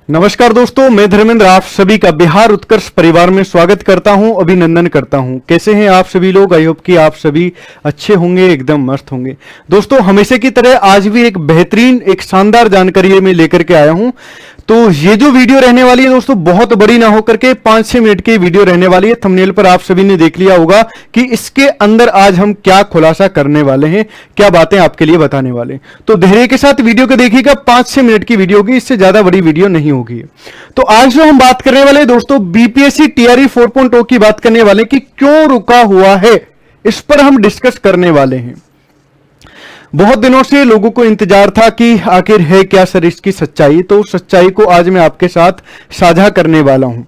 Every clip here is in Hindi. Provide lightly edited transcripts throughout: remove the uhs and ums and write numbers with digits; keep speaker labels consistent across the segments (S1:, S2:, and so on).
S1: नमस्कार दोस्तों, मैं धर्मेंद्र आप सभी का बिहार उत्कर्ष परिवार में स्वागत करता हूं, अभिनंदन करता हूं। कैसे हैं आप सभी लोग? आई होप कि आप सभी अच्छे होंगे, एकदम मस्त होंगे। दोस्तों, हमेशा की तरह आज भी एक बेहतरीन, एक शानदार जानकारी में लेकर के आया हूं। तो ये जो वीडियो रहने वाली है दोस्तों, बहुत बड़ी ना होकर के 5-6 मिनट की वीडियो रहने वाली है। थंबनेल पर आप सभी ने देख लिया होगा कि इसके अंदर आज हम क्या खुलासा करने वाले हैं, क्या बातें आपके लिए बताने वाले हैं। तो धैर्य के साथ वीडियो को देखिएगा, 5-6 मिनट की वीडियो होगी, इससे ज्यादा बड़ी वीडियो नहीं होगी। तो आज जो हम बात करने वाले हैं दोस्तों, बीपीएससी टीआरई 4.0 की बात करने वाले कि क्यों रुका हुआ है, इस पर हम डिस्कस करने वाले हैं। बहुत दिनों से लोगों को इंतजार था कि आखिर है क्या सर इसकी सच्चाई। तो सच्चाई को आज मैं आपके साथ साझा करने वाला हूं।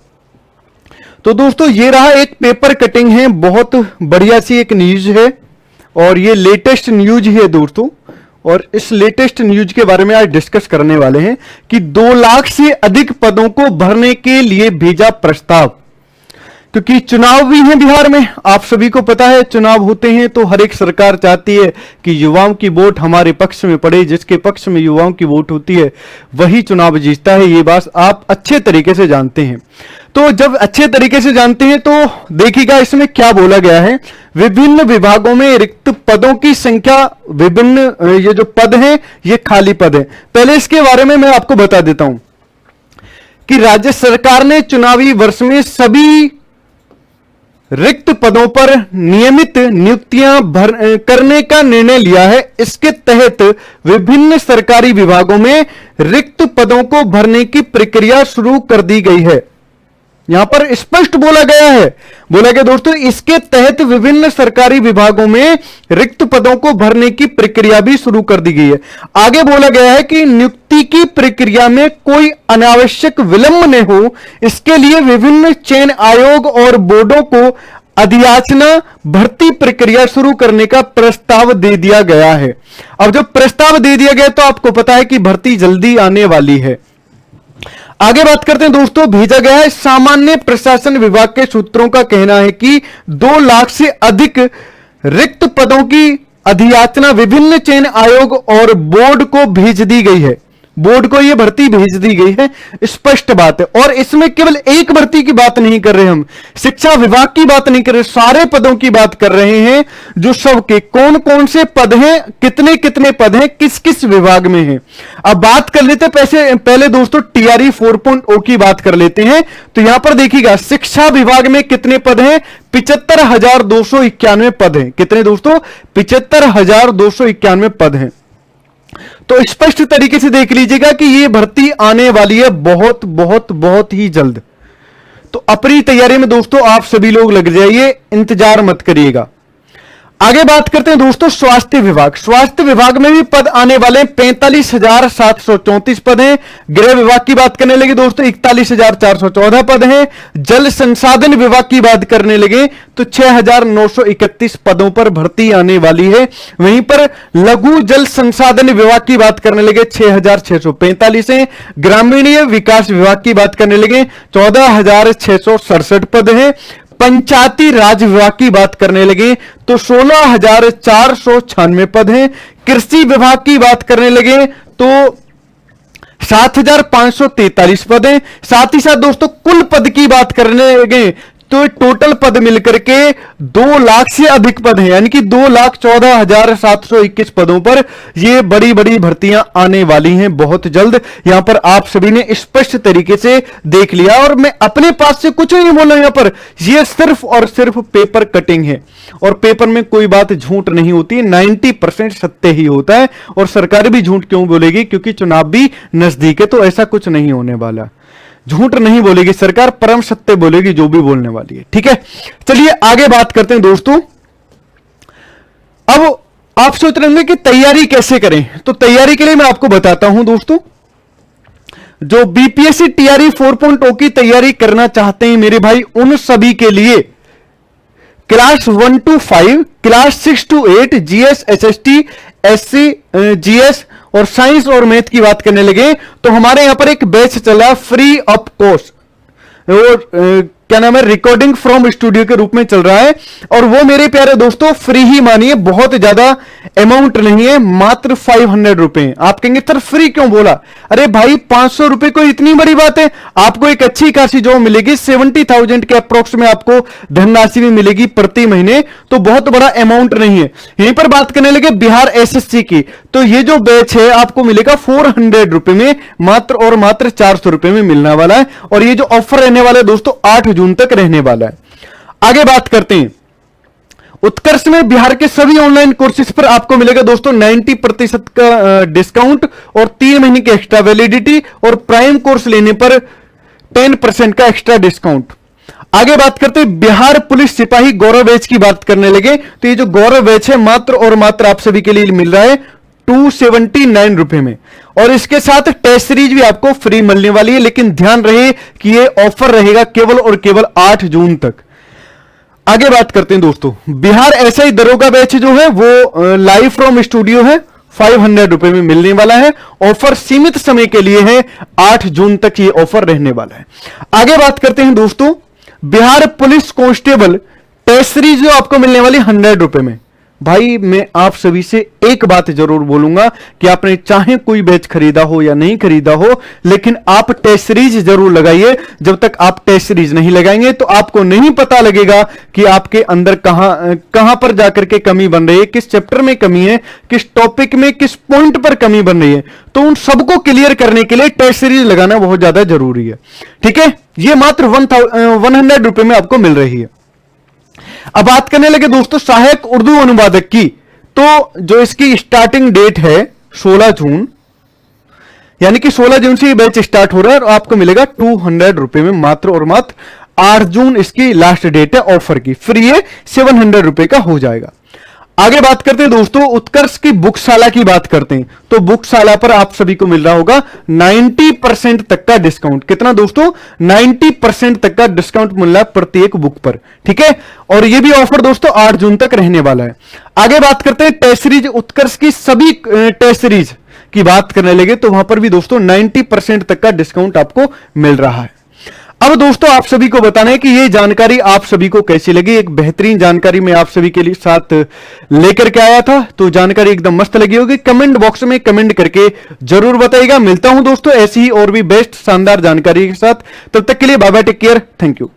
S1: तो दोस्तों, ये रहा एक पेपर कटिंग है, बहुत बढ़िया सी एक न्यूज है और ये लेटेस्ट न्यूज है दोस्तों। और इस लेटेस्ट न्यूज के बारे में आज डिस्कस करने वाले हैं कि 2 लाख से अधिक पदों को भरने के लिए भेजा प्रस्ताव। क्योंकि चुनाव भी है बिहार में, आप सभी को पता है चुनाव होते हैं तो हर एक सरकार चाहती है कि युवाओं की वोट हमारे पक्ष में पड़े। जिसके पक्ष में युवाओं की वोट होती है वही चुनाव जीतता है। ये बात आप अच्छे तरीके से जानते हैं। तो जब अच्छे तरीके से जानते हैं तो देखिएगा इसमें क्या बोला गया है। विभिन्न विभागों में रिक्त पदों की संख्या, विभिन्न ये जो पद हैं ये खाली पद है। पहले इसके बारे में मैं आपको बता देता हूं कि राज्य सरकार ने चुनावी वर्ष में सभी रिक्त पदों पर नियमित नियुक्तियां करने का निर्णय लिया है। इसके तहत विभिन्न सरकारी विभागों में रिक्त पदों को भरने की प्रक्रिया शुरू कर दी गई है। यहां पर स्पष्ट बोला गया दोस्तों, इसके तहत विभिन्न सरकारी विभागों में रिक्त पदों को भरने की प्रक्रिया भी शुरू कर दी गई है। आगे बोला गया है कि नियुक्ति की प्रक्रिया में कोई अनावश्यक विलंब न हो, इसके लिए विभिन्न चयन आयोग और बोर्डों को अधियाचना भर्ती प्रक्रिया शुरू करने का प्रस्ताव दे दिया गया है। अब जब प्रस्ताव दे दिया गया तो आपको पता है कि भर्ती जल्दी आने वाली है। आगे बात करते हैं दोस्तों, भेजा गया है। सामान्य प्रशासन विभाग के सूत्रों का कहना है कि 2 लाख से अधिक रिक्त पदों की अधियाचना विभिन्न चयन आयोग और बोर्ड को भेज दी गई है। बोर्ड को यह भर्ती भेज दी गई है, स्पष्ट बात है। और इसमें केवल एक भर्ती की बात नहीं कर रहे हम, शिक्षा विभाग की बात नहीं कर रहे, सारे पदों की बात कर रहे हैं। जो सबके कौन कौन से पद हैं, कितने कितने पद हैं, किस किस विभाग में हैं। अब बात कर लेते हैं पहले दोस्तों टीआरई 4.0 की बात कर लेते हैं। तो यहां पर देखिएगा शिक्षा विभाग में कितने पद हैं, 75,291 पद हैं। कितने दोस्तों? 75,291 पद हैं। तो स्पष्ट तरीके से देख लीजिएगा कि यह भर्ती आने वाली है बहुत बहुत बहुत ही जल्द। तो अपनी तैयारी में दोस्तों आप सभी लोग लग जाइए, इंतजार मत करिएगा। आगे बात करते हैं दोस्तों स्वास्थ्य विभाग। स्वास्थ्य विभाग में भी पद आने वाले हैं, 45,734 पद हैं। गृह विभाग की बात करने लगे दोस्तों, 41,414 पद हैं। जल संसाधन विभाग की बात करने लगे तो 6,931 पदों पर भर्ती आने वाली है। वहीं पर लघु जल संसाधन विभाग की बात करने लगे 6,645 हैं। ग्रामीण विकास विभाग की बात करने लगे 14,667 पद हैं। पंचायती राज विभाग की बात करने लगे तो 16,496 पद हैं। कृषि विभाग की बात करने लगे तो 7,543 पद हैं। साथ ही साथ दोस्तों कुल पद की बात करने लगे तो टोटल पद मिलकर के 2 लाख से अधिक पद हैं, यानी कि 2,14,721 पदों पर ये बड़ी बड़ी भर्तियां आने वाली हैं बहुत जल्द। यहां पर आप सभी ने स्पष्ट तरीके से देख लिया और मैं अपने पास से कुछ नहीं बोल रहा। यहां पर ये सिर्फ और सिर्फ पेपर कटिंग है और पेपर में कोई बात झूठ नहीं होती, 90% सत्य ही होता है। और सरकार भी झूठ क्यों बोलेगी? क्योंकि चुनाव भी नजदीक है, तो ऐसा कुछ नहीं होने वाला। झूठ नहीं बोलेगी सरकार, परम सत्य बोलेगी जो भी बोलने वाली है। ठीक है, चलिए आगे बात करते हैं दोस्तों। अब आप सोच रहे होंगे कि तैयारी कैसे करें, तो तैयारी के लिए मैं आपको बताता हूं दोस्तों। जो बीपीएससी टीआरई 4.0 की तैयारी करना चाहते हैं मेरे भाई, उन सभी के लिए class 1 to 5, class 6 to 8 GS, SST, SC, GS और साइंस और मैथ की बात करने लगे तो हमारे यहां पर एक बैच चला फ्री ऑफ कॉस्ट। और क्या नाम है, रिकॉर्डिंग फ्रॉम स्टूडियो के रूप में चल रहा है। और वो मेरे प्यारे दोस्तों फ्री ही मानिए, बहुत ज्यादा अमाउंट नहीं है, मात्र 500 रुपए। आप कहेंगे सर फ्री क्यों बोला? अरे भाई 500 रुपए कोई इतनी बड़ी बात है? आपको एक अच्छी खासी जॉब मिलेगी, 70,000 के अप्रोक्स में आपको धनराशि भी मिलेगी प्रति महीने, तो बहुत बड़ा अमाउंट नहीं है। यहीं पर बात करने लगे बिहार एसएससी की, तो ये जो बैच है आपको मिलेगा 400 रुपए में, मात्र और मात्र 400 रुपए में मिलने वाला है। और ये जो ऑफर रहने वाला है दोस्तों 8 जून तक रहने वाला है। आगे बात करते हैं, उत्कर्ष में बिहार के सभी ऑनलाइन कोर्सेज पर आपको मिलेगा दोस्तों 90% का डिस्काउंट और 3 महीने की एक्स्ट्रा वैलिडिटी, और प्राइम कोर्स लेने पर 10% का एक्स्ट्रा डिस्काउंट। आगे बात करते हैं बिहार पुलिस सिपाही गौरव बैच की बात करने लगे, तो ये जो गौरव बैच है मात्र और मात्र आप सभी के लिए मिल रहा है 279 रुपए में, और इसके साथ टेस्ट सीरीज भी आपको फ्री मिलने वाली है। लेकिन ध्यान रहे कि ये ऑफर रहेगा केवल और केवल 8 जून तक। आगे बात करते हैं दोस्तों, बिहार एसआई दरोगा बैच जो है वो लाइव फ्रॉम स्टूडियो है, 500 रुपए में मिलने वाला है। ऑफर सीमित समय के लिए है, 8 जून तक ये ऑफर रहने वाला है। आगे बात करते हैं दोस्तों, Bihar police constable test series जो आपको मिलने वाली 100 रुपए में। भाई मैं आप सभी से एक बात जरूर बोलूंगा कि आपने चाहे कोई बैच खरीदा हो या नहीं खरीदा हो, लेकिन आप टेस्ट सीरीज जरूर लगाइए। जब तक आप टेस्ट सीरीज नहीं लगाएंगे तो आपको नहीं पता लगेगा कि आपके अंदर कहां पर जाकर के कमी बन रही है, किस चैप्टर में कमी है, किस टॉपिक में किस पॉइंट पर कमी बन रही है। तो उन सबको क्लियर करने के लिए टेस्ट सीरीज लगाना बहुत ज्यादा जरूरी है। ठीक है, ये मात्र 100 रुपए में आपको मिल रही है। अब बात करने लगे दोस्तों सहायक उर्दू अनुवादक की, तो जो इसकी स्टार्टिंग डेट है 16 जून, यानी कि 16 जून से ये बैच स्टार्ट हो रहा है, और आपको मिलेगा 200 रुपए में, मात्र और मात्र 8 जून इसकी लास्ट डेट है ऑफर की। फ्री है, 700 रुपए का हो जाएगा। आगे बात करते हैं दोस्तों उत्कर्ष की बुकशाला की बात करते हैं, तो बुकशाला पर आप सभी को मिल रहा होगा 90% तक का डिस्काउंट। कितना दोस्तों? 90% तक का डिस्काउंट मिल रहा है प्रत्येक बुक पर। ठीक है, और यह भी ऑफर दोस्तों 8 जून तक रहने वाला है। आगे बात करते हैं टेस्ट सीरीज उत्कर्ष की सभी टेस्ट सीरीज की बात करने लगे, तो वहां पर भी दोस्तों 90% तक का डिस्काउंट आपको मिल रहा है। अब दोस्तों आप सभी को बताना है कि ये जानकारी आप सभी को कैसी लगी। एक बेहतरीन जानकारी मैं आप सभी के लिए साथ लेकर के आया था, तो जानकारी एकदम मस्त लगी होगी। कमेंट बॉक्स में कमेंट करके जरूर बताइएगा। मिलता हूं दोस्तों ऐसी ही और भी बेस्ट शानदार जानकारी के साथ, तब तक के लिए bye bye, take care, thank you.